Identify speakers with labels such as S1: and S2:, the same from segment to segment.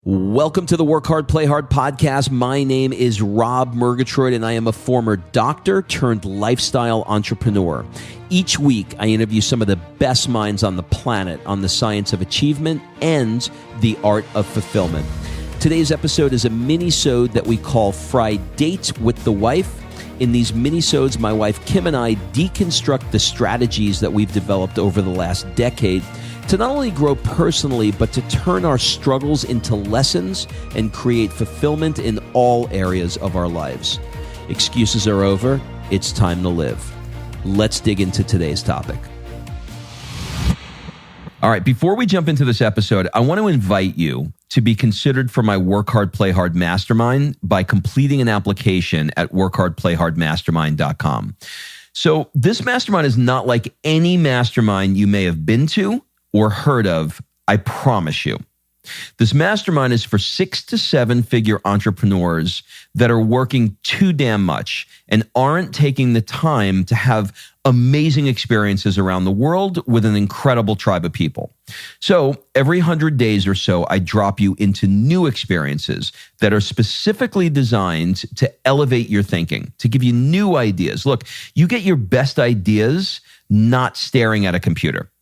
S1: Welcome to the Work Hard, Play Hard podcast. My name is Rob Murgatroyd, and I am a former doctor turned lifestyle entrepreneur. Each week, I interview some of the best minds on the planet on the science of achievement and the art of fulfillment. Today's episode is a mini-sode that we call Fri-Date with the Wife. In these mini-sodes, my wife Kim and I deconstruct the strategies that we've developed over the last decade to not only grow personally, but to turn our struggles into lessons and create fulfillment in all areas of our lives. Excuses are over. It's time to live. Let's dig into today's topic. All right, before we jump into this episode, I want to invite you to be considered for my Work Hard, Play Hard Mastermind by completing an application at workhardplayhardmastermind.com. So this mastermind is not like any mastermind you may have been to or heard of, I promise you. This mastermind is for 6 to 7 figure entrepreneurs that are working too damn much and aren't taking the time to have amazing experiences around the world with an incredible tribe of people. So every 100 days or so, I drop you into new experiences that are specifically designed to elevate your thinking, to give you new ideas. Look, you get your best ideas not staring at a computer.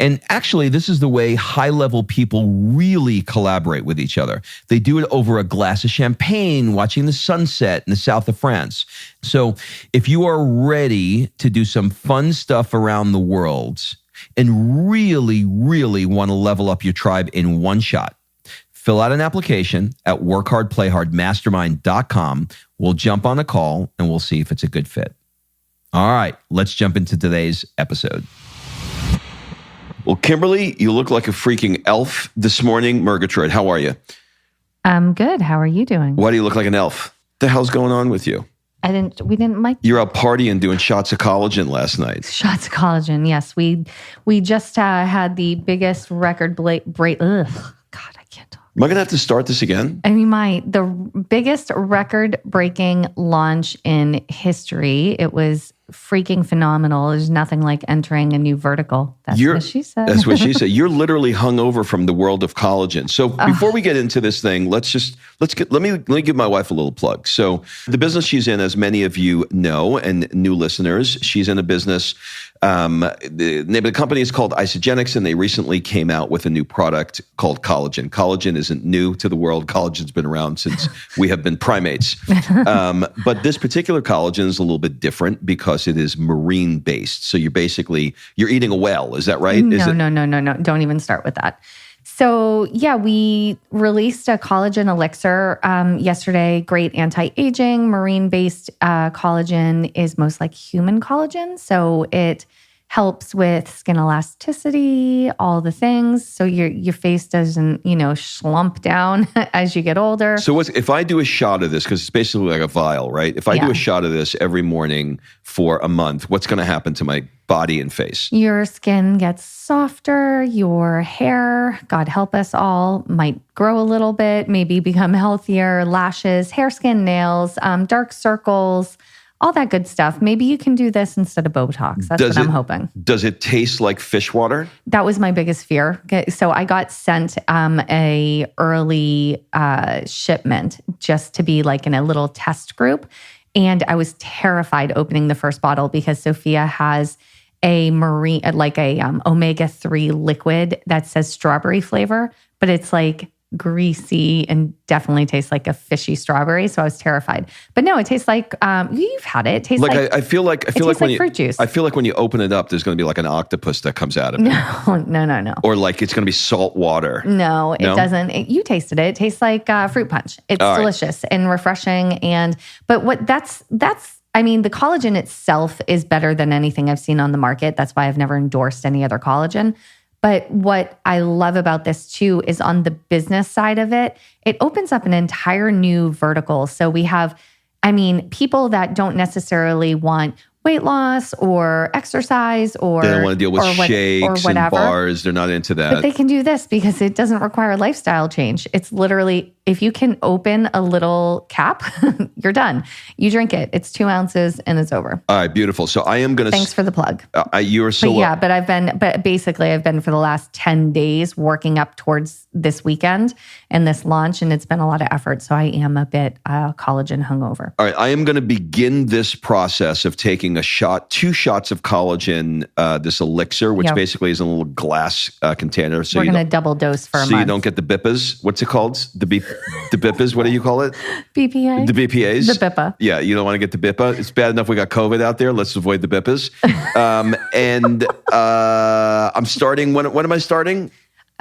S1: And actually, this is the way high-level people really collaborate with each other. They do it over a glass of champagne, watching the sunset in the south of France. So if you are ready to do some fun stuff around the world and really, really want to level up your tribe in one shot, fill out an application at workhardplayhardmastermind.com. We'll jump on a call and we'll see if it's a good fit. All right, let's jump into today's episode. Well, Kimberly, you look like a freaking elf this morning. Murgatroyd, how are you?
S2: I'm good. How are you doing?
S1: Why do you look like an elf? What the hell's going on with you?
S2: We didn't like...
S1: You're out partying doing shots of collagen last night.
S2: Shots of collagen, yes. We just had the biggest record God, I can't talk.
S1: Am I going to have to start this again?
S2: I mean, the biggest record-breaking launch in history. It was freaking phenomenal. There's nothing like entering a new vertical. That's what she said.
S1: That's what she said. You're literally hungover from the world of collagen. So before we get into this thing, let me give my wife a little plug. So the business she's in, as many of you know, and new listeners, she's in a business. The name of the company is called Isogenics, and they recently came out with a new product called collagen. Collagen isn't new to the world. Collagen's been around since we have been primates. But this particular collagen is a little bit different because it is marine based. So you're eating a whale. Is that right?
S2: No. Don't even start with that. So yeah, we released a collagen elixir yesterday. Great anti-aging, marine-based collagen is most like human collagen. So it helps with skin elasticity, all the things. So your face doesn't, slump down as you get older.
S1: So if I do a shot of this, because it's basically like a vial, right? If I do a shot of this every morning for a month, what's going to happen to my body and face?
S2: Your skin gets softer, your hair, God help us all, might grow a little bit, maybe become healthier, lashes, hair, skin, nails, dark circles, all that good stuff. Maybe you can do this instead of Botox. That's what I'm hoping.
S1: Does it taste like fish water?
S2: That was my biggest fear. So I got sent a early shipment just to be like in a little test group. And I was terrified opening the first bottle because Sophia has a omega-3 liquid that says strawberry flavor, but it's like greasy and definitely tastes like a fishy strawberry. So I was terrified. But no, it tastes like you've had it. It tastes like
S1: I feel like when
S2: fruit juice.
S1: I feel like when you open it up, there's going to be like an octopus that comes out of it.
S2: No.
S1: Or like it's going to be salt water.
S2: No, it doesn't. You tasted it. It tastes like fruit punch. It's delicious and refreshing. But the collagen itself is better than anything I've seen on the market. That's why I've never endorsed any other collagen. But what I love about this too is on the business side of it, it opens up an entire new vertical. So we have, people that don't necessarily want weight loss or exercise or
S1: They don't want to deal with
S2: or
S1: shakes and
S2: whatever.
S1: bars. They're not into that.
S2: But they can do this because it doesn't require lifestyle change. It's literally, if you can open a little cap, you're done. You drink it. It's 2 ounces and it's over.
S1: All right, beautiful. So I am going to...
S2: Thanks for the plug.
S1: You are so...
S2: But basically I've been for the last 10 days working up towards this weekend and this launch, and it's been a lot of effort. So I am a bit collagen hungover.
S1: All right, I am going to begin this process of taking 2 shots of collagen, this elixir, which basically is in a little glass container. So
S2: we're going to double dose for a month.
S1: So you don't get the BIPAs. What's it called? The BIPAs. What do you call it?
S2: BPA.
S1: The BPAs.
S2: The BIPA.
S1: Yeah, you don't want to get the BIPA. It's bad enough we got COVID out there. Let's avoid the BIPAs. I'm starting. When am I starting?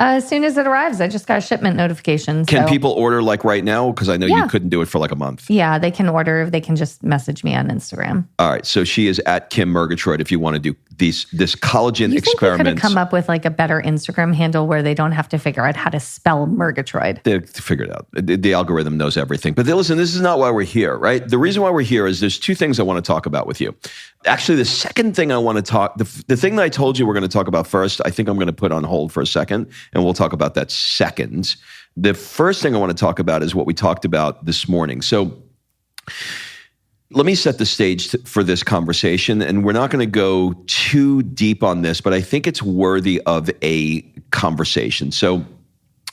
S2: As soon as it arrives. I just got a shipment notification.
S1: Can people order like right now? Because I know you couldn't do it for like a month.
S2: Yeah, they can order. They can just message me on Instagram.
S1: All right. So she is at Kim Murgatroyd if you want to do this collagen experiment.
S2: You could have come up with like a better Instagram handle where they don't have to figure out how to spell Murgatroyd.
S1: They figured it out. The algorithm knows everything. But listen, this is not why we're here, right? The reason why we're here is there's 2 things I want to talk about with you. Actually, the second thing I want to talk, the thing that I told you we're going to talk about first, I think I'm going to put on hold for a second, and we'll talk about that second. The first thing I want to talk about is what we talked about this morning. So let me set the stage for this conversation, and we're not going to go too deep on this, but I think it's worthy of a conversation. So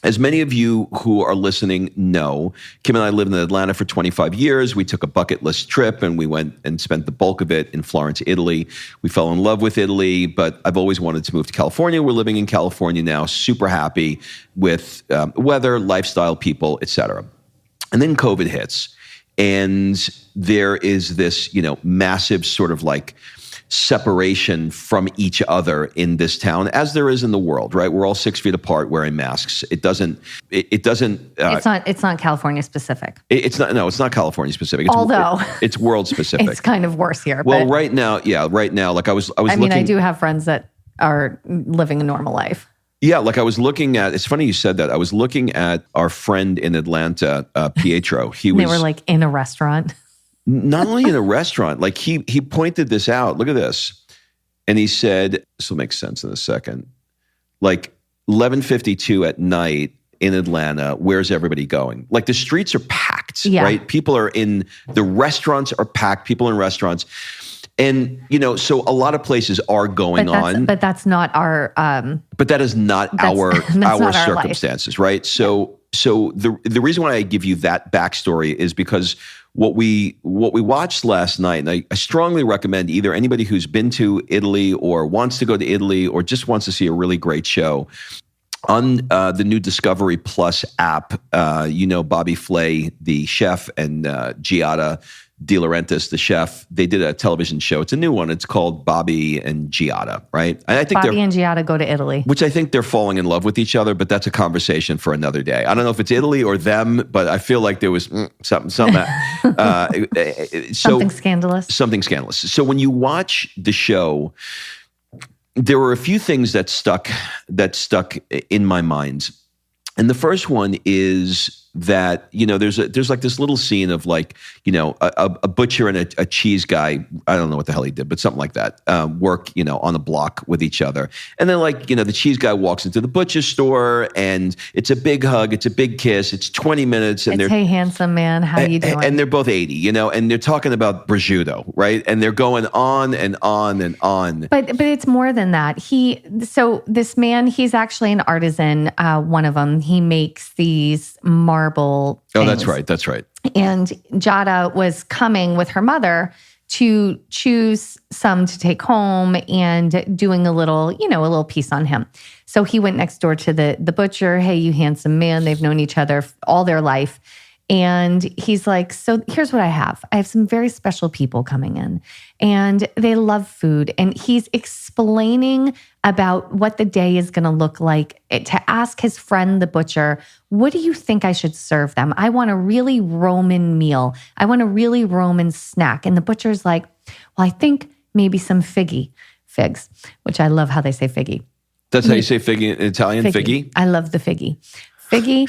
S1: as many of you who are listening know, Kim and I lived in Atlanta for 25 years. We took a bucket list trip and we went and spent the bulk of it in Florence, Italy. We fell in love with Italy, but I've always wanted to move to California. We're living in California now, super happy with weather, lifestyle, people, etc. And then COVID hits. And there is this, massive sort of like separation from each other in this town, as there is in the world, right? We're all 6 feet apart wearing masks. It doesn't.
S2: It's not California specific.
S1: It's not California specific.
S2: Although
S1: it's world specific.
S2: It's kind of worse here.
S1: Well, right now, like I was looking.
S2: I do have friends that are living a normal life.
S1: Yeah, like I was looking at, it's funny you said that. I was looking at our friend in Atlanta, Pietro. They
S2: were like in a restaurant.
S1: Not only in a restaurant, like he pointed this out. Look at this. And he said, this will make sense in a second. Like 11:52 at night in Atlanta, where's everybody going? Like the streets are packed, right? The restaurants are packed, people in restaurants. And, so a lot lot are going on.
S2: But that's not our...
S1: but that is not our circumstances, right? So the reason why I give you that backstory is because what we watched last night, and I strongly recommend either anybody who's been to Italy or wants to go to Italy or just wants to see a really great show, on the new Discovery Plus app, Bobby Flay, the chef, and Giada De Laurentiis, the chef, they did a television show. It's a new one. It's called Bobby and Giada, right? And I think
S2: Bobby and Giada go to Italy.
S1: Which I think they're falling in love with each other, but that's a conversation for another day. I don't know if it's Italy or them, but I feel like there was something
S2: something scandalous.
S1: Something scandalous. So when you watch the show, there were a few things that stuck in my mind. And the first one is that, there's like this little scene of like, a butcher and a cheese guy, I don't know what the hell he did, but something like that, work, on a block with each other. And then like, the cheese guy walks into the butcher store and it's a big hug, it's a big kiss, it's 20 minutes. And
S2: hey, handsome man, how you doing?
S1: And they're both 80, and they're talking about prosciutto, right? And they're going on and on and on.
S2: But it's more than that. So this man, he's actually an artisan, one of them. He makes these marble things.
S1: Oh, that's right.
S2: And Giada was coming with her mother to choose some to take home and doing a little piece on him. So he went next door to the butcher. Hey, you handsome man. They've known each other all their life. And he's like, so here's what I have. I have some very special people coming in and they love food. And he's explaining about what the day is going to look like to ask his friend, the butcher, what do you think I should serve them? I want a really Roman meal. I want a really Roman snack. And the butcher's like, well, I think maybe some figs, which I love how they say figgy.
S1: That's how you say figgy in Italian, figgy?
S2: I love the figgy. Figgy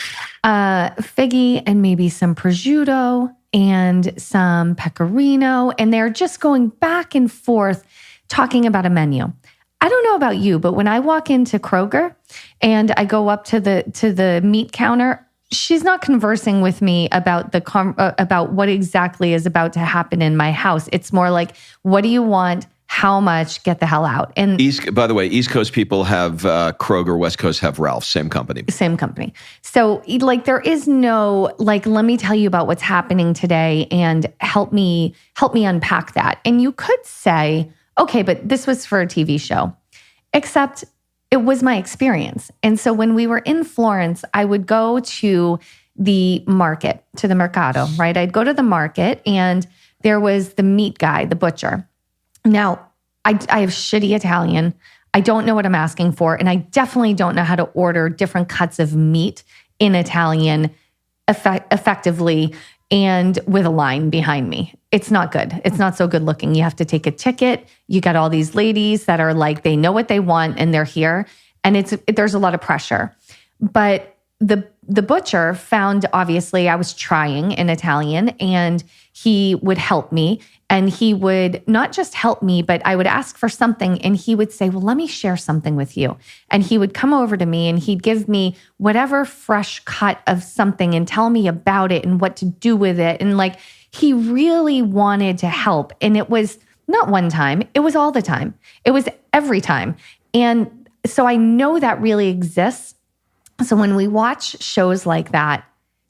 S2: and maybe some prosciutto and some pecorino, and they're just going back and forth talking about a menu. I don't know about you, but when I walk into Kroger and I go up to the meat counter, she's not conversing with me about about what exactly is about to happen in my house. It's more like, what do you want? How much? Get the hell out. And
S1: By the way, East Coast people have Kroger, West Coast have Ralph's, same company.
S2: Same company. So like, there is no, like, let me tell you about what's happening today and help me unpack that. And you could say, okay, but this was for a TV show, except it was my experience. And so when we were in Florence, I would go to the market, to the mercado, right? I'd go to the market and there was the meat guy, the butcher. Now, I have shitty Italian. I don't know what I'm asking for. And I definitely don't know how to order different cuts of meat in Italian effectively and with a line behind me. It's not good. It's not so good looking. You have to take a ticket. You got all these ladies that are like, they know what they want and they're here. And there's a lot of pressure. But the butcher found, obviously, I was trying in Italian and he would help me. And he would not just help me, but I would ask for something and he would say, well, let me share something with you. And he would come over to me and he'd give me whatever fresh cut of something and tell me about it and what to do with it. And like, he really wanted to help. And it was not one time, it was all the time. It was every time. And so I know that really exists. So when we watch shows like that,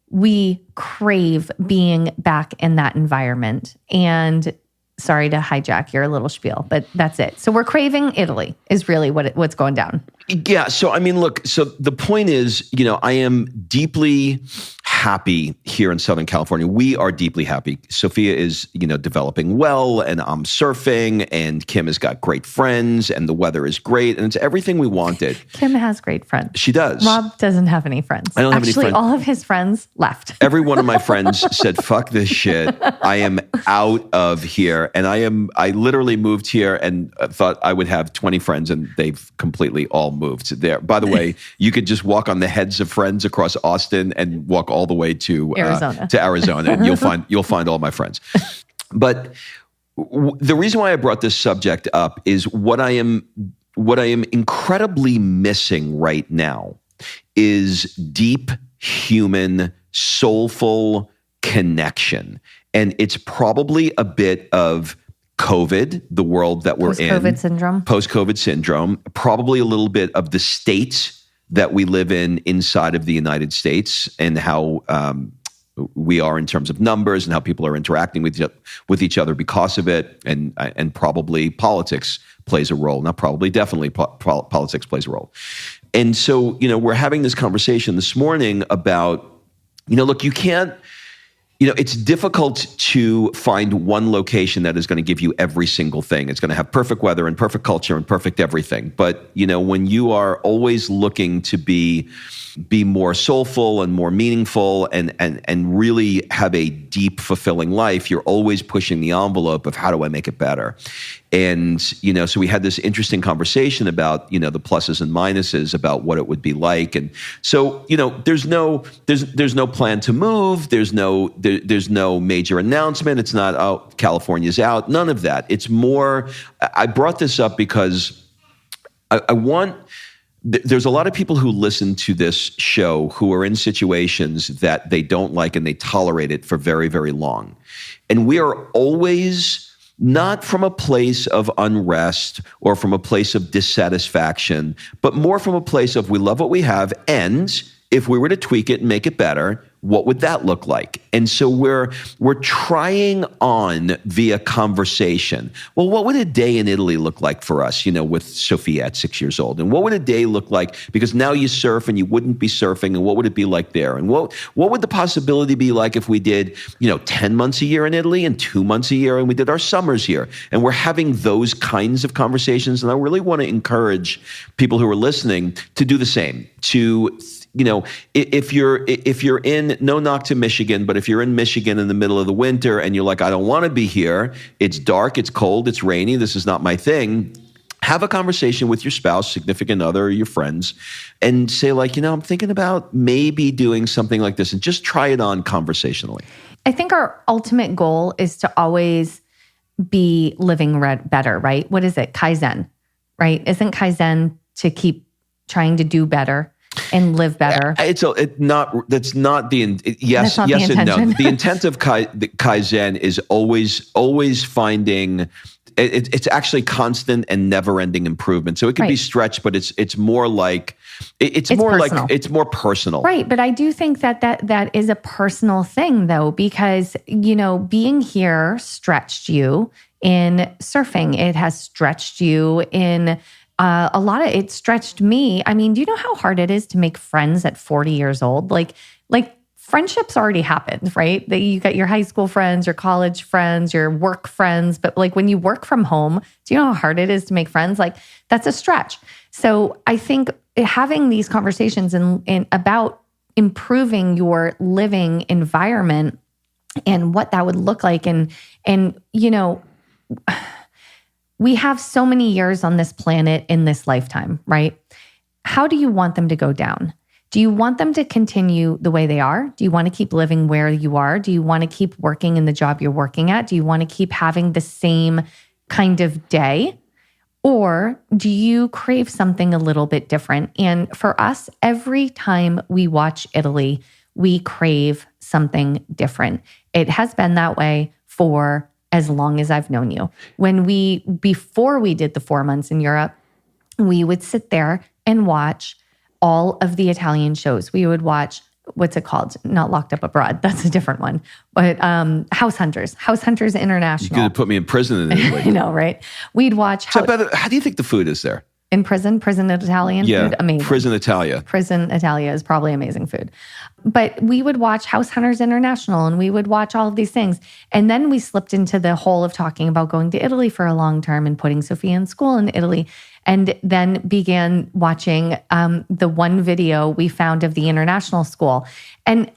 S2: we crave being back in that environment. And sorry to hijack your little spiel, but that's it. So we're craving Italy is really what's going down.
S1: Yeah. So, I mean, look, so the point is, I am deeply happy here in Southern California. We are deeply happy. Sophia is, developing well, and I'm surfing, and Kim has got great friends, and the weather is great, and it's everything we wanted.
S2: Kim has great friends.
S1: She does.
S2: Rob doesn't have any friends.
S1: I don't have any friends.
S2: Actually, all of his friends left.
S1: Every one of my friends said, fuck this shit. I am out of here. And I literally moved here and thought I would have 20 friends, and they've completely all moved there. By the way, you could just walk on the heads of friends across Austin and walk all the way to Arizona, and you'll find all my friends. But the reason why I brought this subject up is what I am incredibly missing right now is deep human, soulful connection. And it's probably a bit of COVID, the world that we're in. Post-COVID syndrome. Probably a little bit of the state that we live in inside of the United States, and how we are in terms of numbers and how people are interacting with each other because of it. And probably politics plays a role. Not probably, definitely politics plays a role. And so, we're having this conversation this morning about, look, you can't, it's difficult to find one location that is going to give you every single thing. It's going to have perfect weather and perfect culture and perfect everything. But, when you are always looking to be more soulful and more meaningful and really have a deep, fulfilling life, you're always pushing the envelope of how do I make it better? And, so we had this interesting conversation about, the pluses and minuses about what it would be like. And so, there's no plan to move. There's no major announcement. It's not, oh, California's out. None of that. It's more, I brought this up because there's a lot of people who listen to this show who are in situations that they don't like and they tolerate it for very, very long. And we are always not from a place of unrest or from a place of dissatisfaction, but more from a place of we love what we have, and if we were to tweak it and make it better, what would that look like? And so we're trying on via conversation. Well, what would a day in Italy look like for us, with Sophia at 6 years old? And what would a day look like? Because now you surf and you wouldn't be surfing, and what would it be like there? And what would the possibility be like if we did, 10 months a year in Italy and 2 months a year, and we did our summers here? And we're having those kinds of conversations. And I really want to encourage people who are listening to do the same, to if you're in, no knock to Michigan, but if you're in Michigan in the middle of the winter and you're like, I don't want to be here, it's dark, it's cold, it's rainy, this is not my thing, have a conversation with your spouse, significant other, or your friends, and say like, I'm thinking about maybe doing something like this, and just try it on conversationally.
S2: I think our ultimate goal is to always be living better, right? What is it? Kaizen, right? Isn't Kaizen to keep trying to do better and live better?
S1: That's not the yes
S2: That's not the
S1: and no.
S2: intention.
S1: The intent of Kaizen is always finding. It's actually constant and never-ending improvement. So it can be stretched, but it's more like it's more personal. Like it's more personal,
S2: right? But I do think that is a personal thing, though, because being here stretched you in surfing. It has stretched you in a lot of. It stretched me. I mean, do you know how hard it is to make friends at 40 years old? Like. Friendships already happened, right? That you got your high school friends, your college friends, your work friends. But like when you work from home, do you know how hard it is to make friends? Like that's a stretch. So I think having these conversations and about improving your living environment and what that would look like. And we have so many years on this planet in this lifetime, right? How do you want them to go down? Do you want them to continue the way they are? Do you want to keep living where you are? Do you want to keep working in the job you're working at? Do you want to keep having the same kind of day? Or do you crave something a little bit different? And for us, every time we watch Italy, we crave something different. It has been that way for as long as I've known you. Before we did the 4 months in Europe, we would sit there and watch all of the Italian shows. We would watch, what's it called? Not Locked Up Abroad. That's a different one. But House Hunters International.
S1: You could have put me in prison in Italy.
S2: I know, right? We'd watch.
S1: How do you think the food is there?
S2: In prison Italian food, amazing.
S1: Prison Italia.
S2: Prison Italia is probably amazing food. But we would watch House Hunters International and we would watch all of these things. And then we slipped into the hole of talking about going to Italy for a long term and putting Sophia in school in Italy. And then began watching the one video we found of the international school. And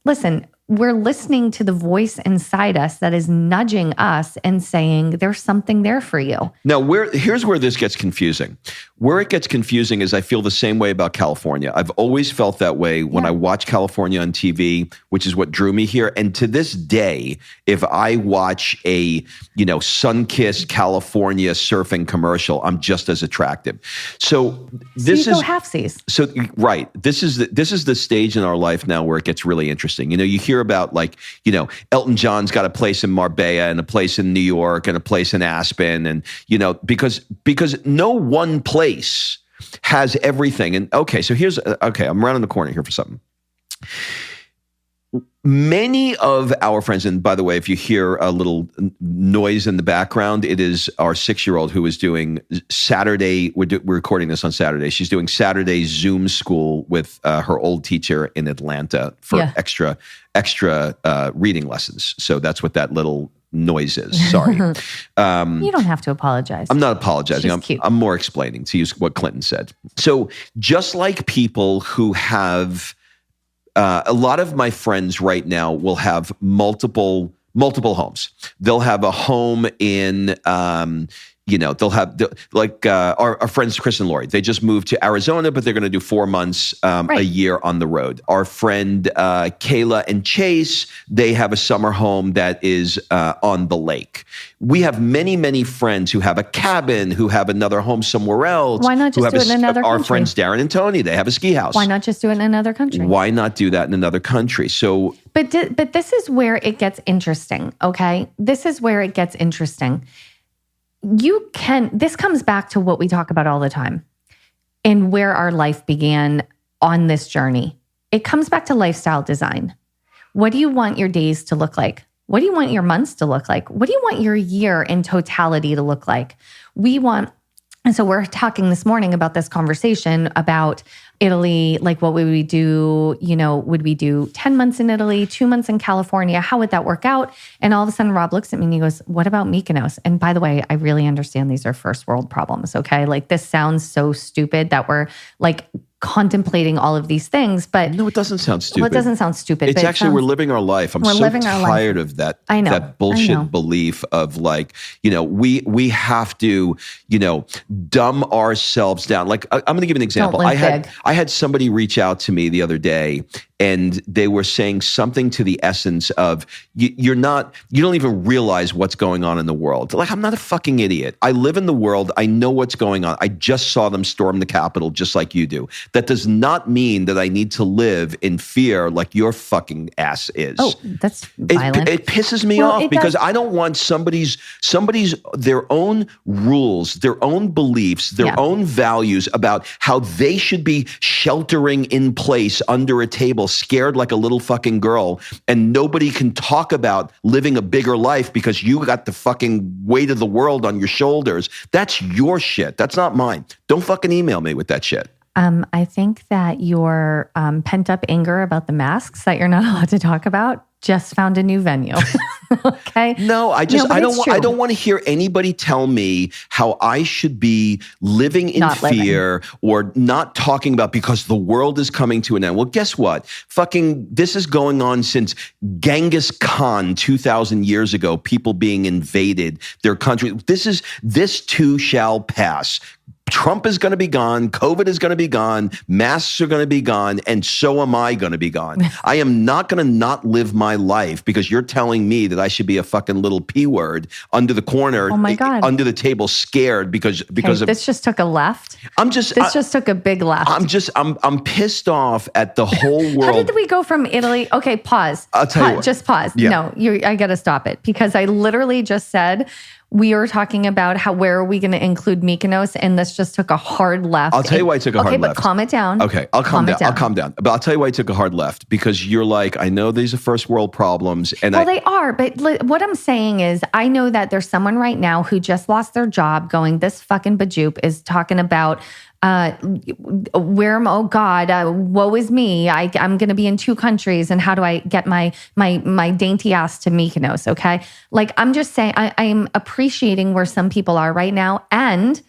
S2: listen, we're listening to the voice inside us that is nudging us and saying, there's something there for you.
S1: Now, here's where this gets confusing. Where it gets confusing is I feel the same way about California. I've always felt that way when I watch California on TV, which is what drew me here. And to this day, if I watch a, sun-kissed California surfing commercial, I'm just as attractive. So this is
S2: halfsies.
S1: So right. This is the stage in our life now where it gets really interesting. You hear about Elton John's got a place in Marbella and a place in New York and a place in Aspen. And, because no one place has everything. And so I'm rounding the corner here for something. Many of our friends, and by the way, if you hear a little noise in the background, it is our 6-year-old who is doing Saturday. We're recording this on Saturday. She's doing Saturday Zoom school with her old teacher in Atlanta for extra reading lessons. So that's what that little noise is. Sorry.
S2: You don't have to apologize.
S1: I'm not apologizing. I'm more explaining, to use what Clinton said. So just like people who have a lot of my friends right now will have multiple homes. They'll have a home in, they'll have our friends Chris and Lori. They just moved to Arizona, but they're going to do 4 months a year on the road. Our friend Kayla and Chase, they have a summer home that is on the lake. We have many, many friends who have a cabin, who have another home somewhere else.
S2: Why not just do it in another country?
S1: Our friends Darren and Tony, they have a ski house.
S2: Why not just do it in another country?
S1: Why not do that in another country? So,
S2: but this is where it gets interesting. Okay, this is where it gets interesting. This comes back to what we talk about all the time and where our life began on this journey. It comes back to lifestyle design. What do you want your days to look like? What do you want your months to look like? What do you want your year in totality to look like? And so we're talking this morning about this conversation about Italy, like what would we do? Would we do 10 months in Italy, 2 months in California? How would that work out? And all of a sudden Rob looks at me and he goes, what about Mykonos? And by the way, I really understand these are first world problems, okay? Like this sounds so stupid that we're like contemplating all of these things. But
S1: no, it doesn't sound stupid.
S2: Well, it doesn't sound stupid.
S1: It's
S2: but
S1: actually, we're living our life. I'm so tired of that.
S2: I know.
S1: That bullshit belief of like, we have to, dumb ourselves down. Like, I'm going to give an example. I had somebody reach out to me the other day, and they were saying something to the essence of, you don't even realize what's going on in the world. Like, I'm not a fucking idiot. I live in the world. I know what's going on. I just saw them storm the Capitol just like you do. That does not mean that I need to live in fear like your fucking ass is.
S2: Oh, that's violent.
S1: It pisses me off because I don't want somebody's their own rules, their own beliefs, their own values about how they should be sheltering in place under a table, scared like a little fucking girl, and nobody can talk about living a bigger life because you got the fucking weight of the world on your shoulders. That's your shit. That's not mine. Don't fucking email me with that shit.
S2: I think that your pent-up anger about the masks that you're not allowed to talk about just found a new venue. Okay?
S1: No, I don't want to hear anybody tell me how I should be living in fear or not talking about because the world is coming to an end. Well, guess what? Fucking this is going on since Genghis Khan 2,000 years ago, people being invaded their country. This too shall pass. Trump is going to be gone. COVID is going to be gone. Masks are going to be gone. And so am I going to be gone. I am not going to not live my life because you're telling me that I should be a fucking little P word under the corner,
S2: oh my God,
S1: under the table, scared because of
S2: this just took a left. This just took a big left.
S1: I'm pissed off at the whole world.
S2: How did we go from Italy? Okay, pause.
S1: I'll tell you what.
S2: Just pause.
S1: Yeah.
S2: No, I got to stop it because I literally just said we were talking about where are we going to include Mykonos, and this just took a hard left.
S1: I'll tell you why it took a hard left.
S2: Okay, but calm it down.
S1: Okay, I'll calm down. But I'll tell you why it took a hard left, because you're like, I know these are first world problems.
S2: They are, but what I'm saying is I know that there's someone right now who just lost their job going, this fucking bajoop is talking about woe is me. I'm going to be in 2 countries, and how do I get my dainty ass to Mykonos? Okay, like I'm just saying, I'm appreciating where some people are right now, and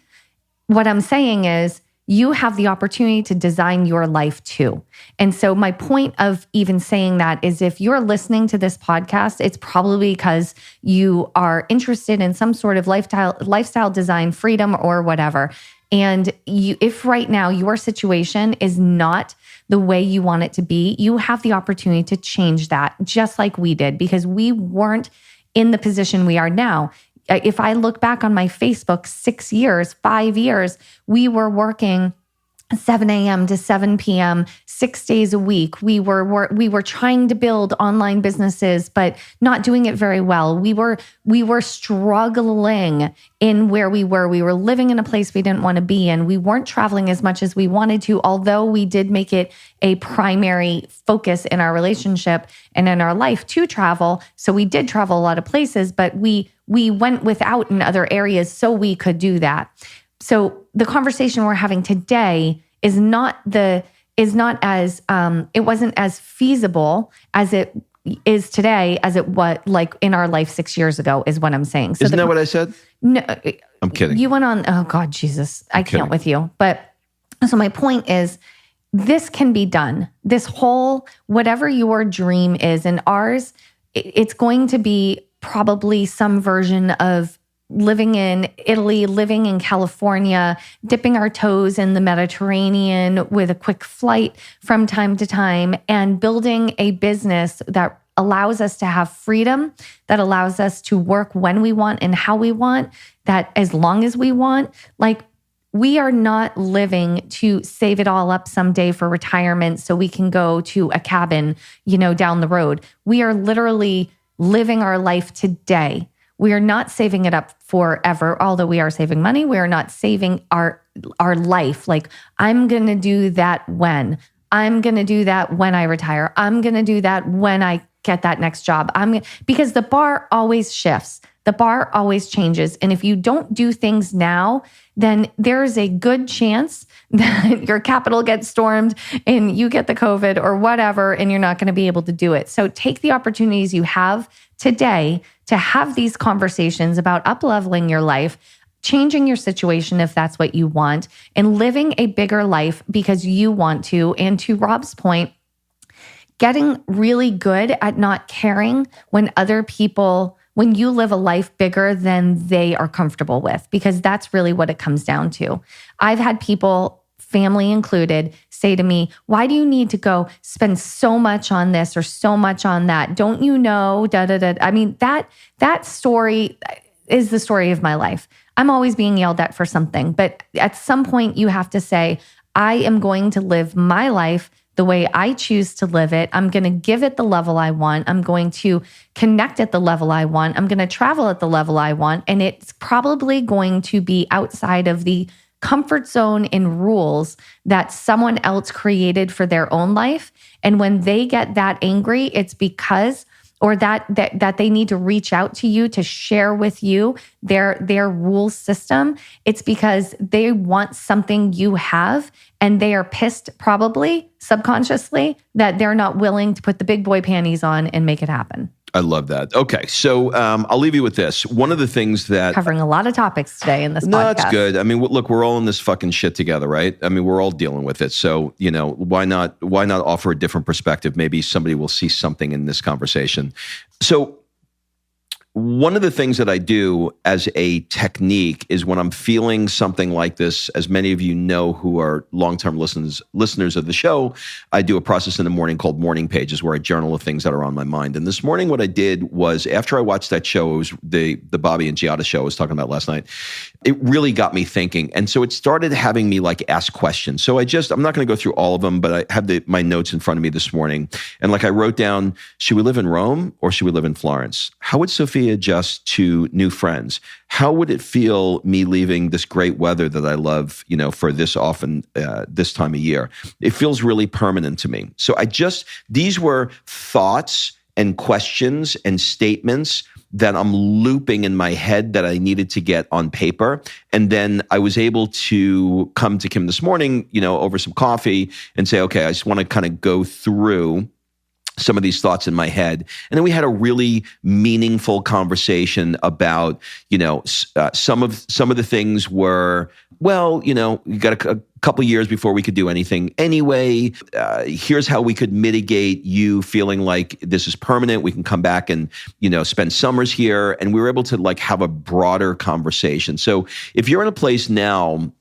S2: what I'm saying is you have the opportunity to design your life too. And so my point of even saying that is if you're listening to this podcast, it's probably because you are interested in some sort of lifestyle design, freedom, or whatever. And if right now your situation is not the way you want it to be, you have the opportunity to change that, just like we did, because we weren't in the position we are now. If I look back on my Facebook, 6 years, 5 years, we were working 7 a.m. to 7 p.m., 6 days a week. We were trying to build online businesses, but not doing it very well. We were struggling in where we were. We were living in a place we didn't want to be in. We weren't traveling as much as we wanted to, although we did make it a primary focus in our relationship and in our life to travel. So we did travel a lot of places, but we went without in other areas so we could do that. So the conversation we're having today is not as it wasn't as feasible as it is today as it was like in our life 6 years ago, is what I'm saying. So
S1: isn't that what I said?
S2: No,
S1: I'm kidding.
S2: You went on. Oh God, Jesus, I can't with you. But so my point is, this can be done. This whole whatever your dream is, and ours, it's going to be probably some version of living in Italy, living in California, dipping our toes in the Mediterranean with a quick flight from time to time, and building a business that allows us to have freedom, that allows us to work when we want and how we want, that as long as we want. Like, we are not living to save it all up someday for retirement so we can go to a cabin, down the road. We are literally living our life today. We are not saving it up forever, although we are saving money. We are not saving our life. Like, I'm going to do that when. I'm going to do that when I retire. I'm going to do that when I get that next job. Because the bar always shifts. The bar always changes. And if you don't do things now, then there's a good chance that your capital gets stormed and you get the COVID or whatever, and you're not going to be able to do it. So take the opportunities you have today to have these conversations about up-leveling your life. changing your situation if that's what you want, and living a bigger life because you want to. And to Rob's point, getting really good at not caring when you live a life bigger than they are comfortable with, because that's really what it comes down to. I've had people, family included, say to me, why do you need to go spend so much on this or so much on that? Don't you know, I mean, that story is the story of my life. I'm always being yelled at for something, but at some point you have to say, I am going to live my life the way I choose to live it. I'm going to give it the level I want. I'm going to connect at the level I want. I'm going to travel at the level I want. And it's probably going to be outside of the comfort zone and rules that someone else created for their own life. And when they get that angry, it's because, or that they need to reach out to you to share with you their rule system. It's because they want something you have, and they are pissed, probably subconsciously, that they're not willing to put the big boy panties on and make it happen.
S1: I love that. Okay, so I'll leave you with this. One of the things that...
S2: Covering a lot of topics today in this podcast.
S1: No, that's good. I mean, look, we're all in this fucking shit together, right? I mean, we're all dealing with it. So, why not offer a different perspective? Maybe somebody will see something in this conversation. So, one of the things that I do as a technique is when I'm feeling something like this, as many of you know who are long-term listeners of the show, I do a process in the morning called morning pages, where I journal the things that are on my mind. And this morning what I did was, after I watched that show, it was the Bobby and Giada show I was talking about last night, it really got me thinking. And so it started having me ask questions. So I'm not going to go through all of them, but I have my notes in front of me this morning. And I wrote down, should we live in Rome or should we live in Florence? How would Sophia adjust to new friends? How would it feel me leaving this great weather that I love, for this often, this time of year? It feels really permanent to me. So these were thoughts and questions and statements that I'm looping in my head that I needed to get on paper. And then I was able to come to Kim this morning, over some coffee and say, okay, I just want to kind of go through some of these thoughts in my head. And then we had a really meaningful conversation about, some of the things were, well, you got a couple years before we could do anything anyway. Here's how we could mitigate you feeling like this is permanent. We can come back and, spend summers here. And we were able to have a broader conversation. So if you're in a place now,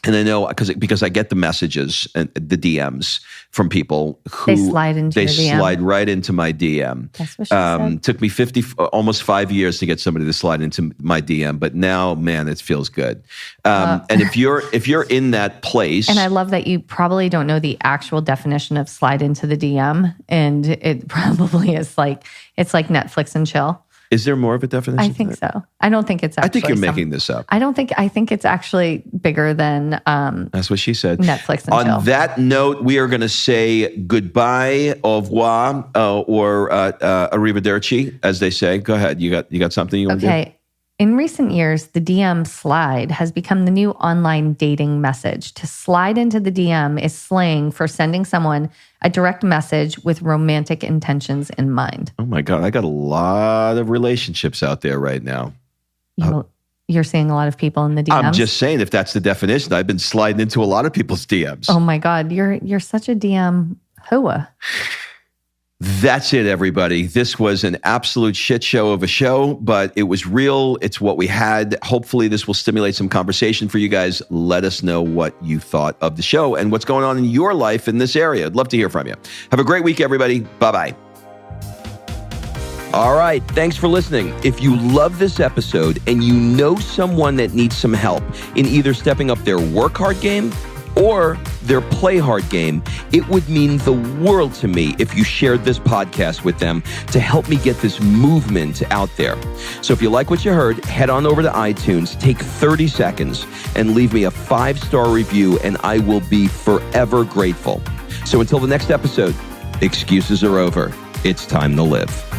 S1: and I know because I get the messages and the DMs from people who
S2: they slide
S1: right into my DM.
S2: That's what she said.
S1: Took me almost 5 years to get somebody to slide into my DM, but now, man, it feels good. And if you're in that place,
S2: and I love that you probably don't know the actual definition of slide into the DM, and it probably is it's like Netflix and chill.
S1: Is there more of a definition?
S2: I think so. I don't think it's actually...
S1: I think you're making this up.
S2: I think it's actually bigger than...
S1: That's what she said.
S2: Netflix and chill.
S1: On that note, we are going to say goodbye, au revoir, or arrivederci, as they say. Go ahead. You got something you want to do?
S2: Okay. In recent years, the DM slide has become the new online dating message. To slide into the DM is slang for sending someone a direct message with romantic intentions in mind.
S1: Oh my God, I got a lot of relationships out there right now.
S2: You're seeing a lot of people in the DMs?
S1: I'm just saying, if that's the definition, I've been sliding into a lot of people's DMs.
S2: Oh my God, you're such a DM hoa.
S1: That's it, everybody. This was an absolute shit show of a show, but it was real. It's what we had. Hopefully this will stimulate some conversation for you guys. Let us know what you thought of the show and what's going on in your life in this area. I'd love to hear from you. Have a great week, everybody. Bye-bye. All right. Thanks for listening. If you love this episode and you know someone that needs some help in either stepping up their work hard game or their play hard game, it would mean the world to me if you shared this podcast with them to help me get this movement out there. So if you like what you heard, head on over to iTunes, take 30 seconds and leave me a 5-star review, and I will be forever grateful. So until the next episode, excuses are over. It's time to live.